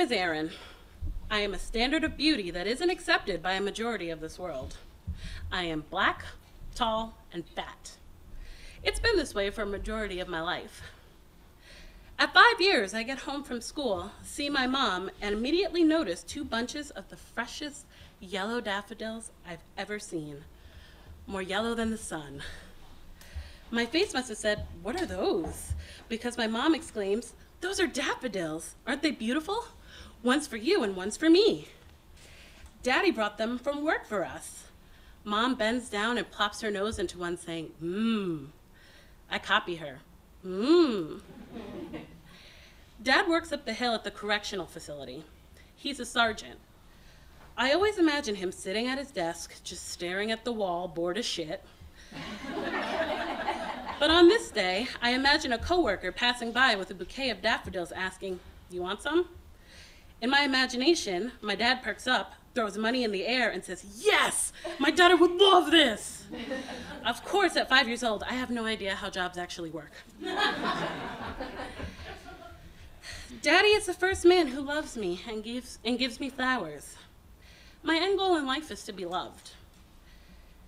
name is Erin. I am a standard of beauty that isn't accepted by a majority of this world. I am black, tall, and fat. It's been this way for a majority of my life. At 5 years, I get home from school, see my mom, and immediately notice 2 bunches of the freshest yellow daffodils I've ever seen. More yellow than the sun. My face must have said, "What are those?" Because my mom exclaims, "Those are daffodils. Aren't they beautiful? One's for you and one's for me." Daddy brought them from work for us. Mom bends down and plops her nose into one, saying, "Mmm." I copy her. Mmm. Dad works up the hill at the correctional facility. He's a sergeant. I always imagine him sitting at his desk, just staring at the wall, bored as shit. But on this day, I imagine a coworker passing by with a bouquet of daffodils asking, "You want some?" In my imagination, my dad perks up, throws money in the air, and says, "Yes, my daughter would love this." Of course, at 5 years old, I have no idea how jobs actually work. Daddy is the first man who loves me and gives me flowers. My end goal in life is to be loved.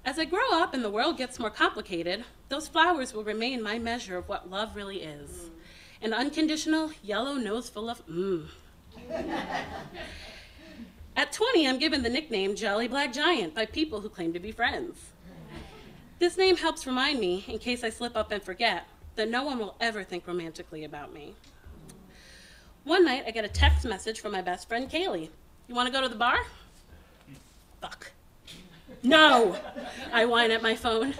As I grow up and the world gets more complicated, those flowers will remain my measure of what love really is. An unconditional yellow nose full of mmm. At 20, I'm given the nickname Jolly Black Giant by people who claim to be friends. This name helps remind me, in case I slip up and forget, that no one will ever think romantically about me. One night, I get a text message from my best friend, Kaylee. "You want to go to the bar?" Fuck. No, I whine at my phone.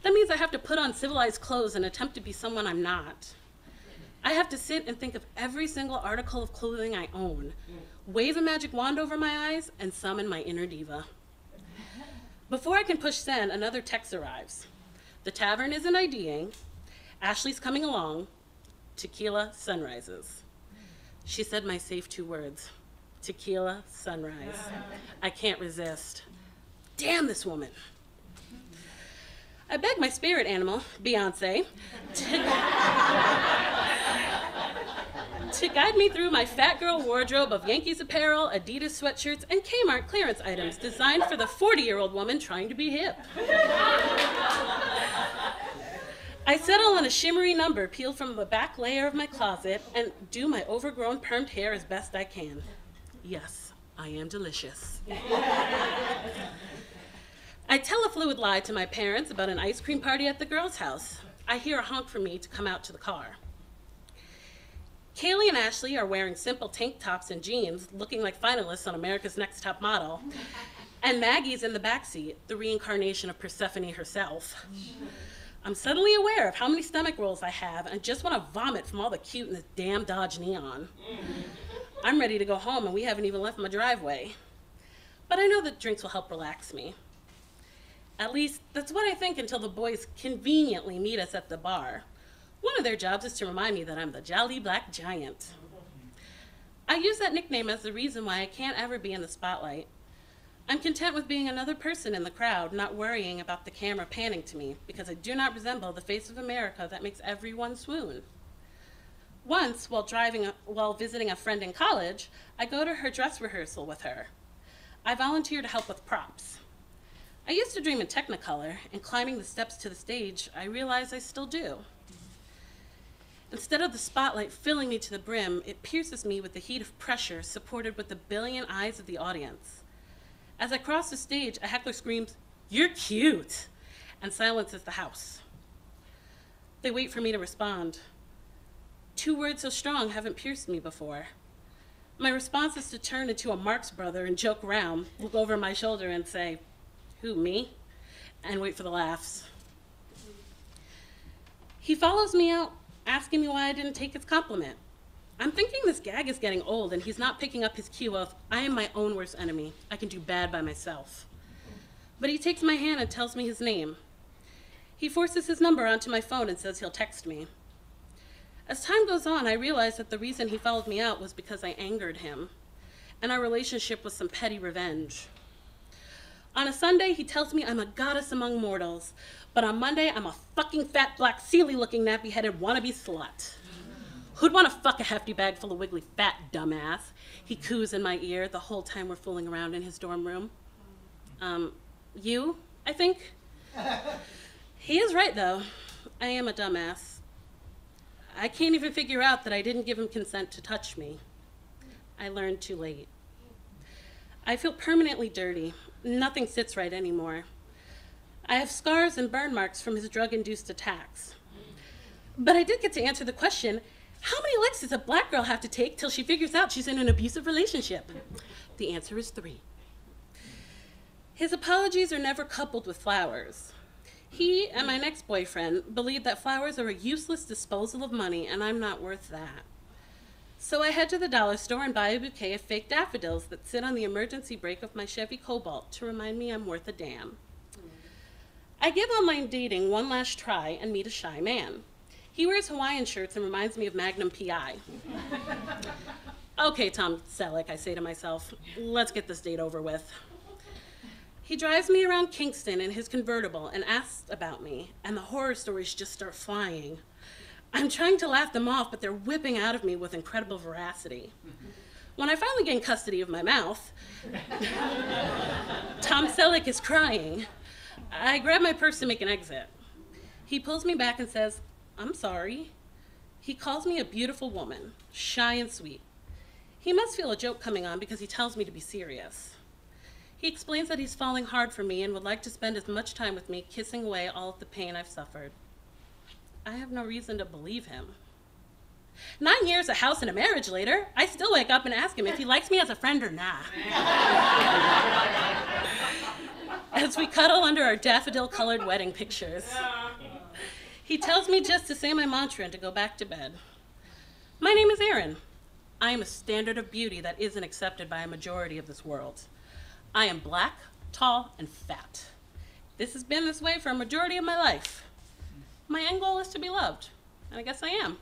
That means I have to put on civilized clothes and attempt to be someone I'm not. I have to sit and think of every single article of clothing I own, wave a magic wand over my eyes, and summon my inner diva. Before I can push send, another text arrives. The tavern isn't IDing. Ashley's coming along. Tequila sunrises. She said my safe 2 words. Tequila sunrise. I can't resist. Damn this woman. I beg my spirit animal, Beyonce, to guide me through my fat girl wardrobe of Yankees apparel, Adidas sweatshirts, and Kmart clearance items designed for the 40-year-old woman trying to be hip. I settle on a shimmery number peeled from the back layer of my closet and do my overgrown permed hair as best I can. Yes, I am delicious. I tell a fluid lie to my parents about an ice cream party at the girls' house. I hear a honk for me to come out to the car. Kaylee and Ashley are wearing simple tank tops and jeans, looking like finalists on America's Next Top Model. And Maggie's in the backseat, the reincarnation of Persephone herself. I'm suddenly aware of how many stomach rolls I have and just want to vomit from all the cute in this damn Dodge Neon. I'm ready to go home and we haven't even left my driveway. But I know that drinks will help relax me. At least, that's what I think until the boys conveniently meet us at the bar. One of their jobs is to remind me that I'm the Jolly Black Giant. I use that nickname as the reason why I can't ever be in the spotlight. I'm content with being another person in the crowd, not worrying about the camera panning to me, because I do not resemble the face of America that makes everyone swoon. Once, while visiting a friend in college, I go to her dress rehearsal with her. I volunteer to help with props. I used to dream in Technicolor, and climbing the steps to the stage, I realize I still do. Instead of the spotlight filling me to the brim, it pierces me with the heat of pressure supported with the billion eyes of the audience. As I cross the stage, a heckler screams, "You're cute," and silences the house. They wait for me to respond. 2 words so strong haven't pierced me before. My response is to turn into a Marx brother and joke around, look over my shoulder and say, "Who, me?" and wait for the laughs. He follows me out, asking me why I didn't take his compliment. I'm thinking this gag is getting old and he's not picking up his cue of, I am my own worst enemy. I can do bad by myself. But he takes my hand and tells me his name. He forces his number onto my phone and says he'll text me. As time goes on, I realize that the reason he followed me out was because I angered him, and our relationship was some petty revenge. On a Sunday, he tells me I'm a goddess among mortals, but on Monday, I'm a fucking fat, black, Sealy-looking, nappy-headed wannabe slut. Who'd want to fuck a hefty bag full of wiggly fat, dumbass? He coos in my ear the whole time we're fooling around in his dorm room. You, I think? He is right, though. I am a dumbass. I can't even figure out that I didn't give him consent to touch me. I learned too late. I feel permanently dirty. Nothing sits right anymore. I have scars and burn marks from his drug-induced attacks. But I did get to answer the question, how many licks does a black girl have to take till she figures out she's in an abusive relationship? The answer is 3. His apologies are never coupled with flowers. He and my next boyfriend believe that flowers are a useless disposal of money, and I'm not worth that. So I head to the dollar store and buy a bouquet of fake daffodils that sit on the emergency brake of my Chevy Cobalt to remind me I'm worth a damn. I give online dating one last try and meet a shy man. He wears Hawaiian shirts and reminds me of Magnum P.I. Okay, Tom Selleck, I say to myself, let's get this date over with. He drives me around Kingston in his convertible and asks about me, and the horror stories just start flying. I'm trying to laugh them off, but they're whipping out of me with incredible veracity. When I finally gain custody of my mouth, Tom Selleck is crying. I grab my purse to make an exit. He pulls me back and says, I'm sorry. He calls me a beautiful woman, shy and sweet. He must feel a joke coming on because he tells me to be serious. He explains that he's falling hard for me and would like to spend as much time with me kissing away all of the pain I've suffered. I have no reason to believe him. 9 years, a house, and a marriage later, I still wake up and ask him if he likes me as a friend or not. As we cuddle under our daffodil-colored wedding pictures. He tells me just to say my mantra and to go back to bed. My name is Erin. I am a standard of beauty that isn't accepted by a majority of this world. I am black, tall, and fat. This has been this way for a majority of my life. My end goal is to be loved, and I guess I am.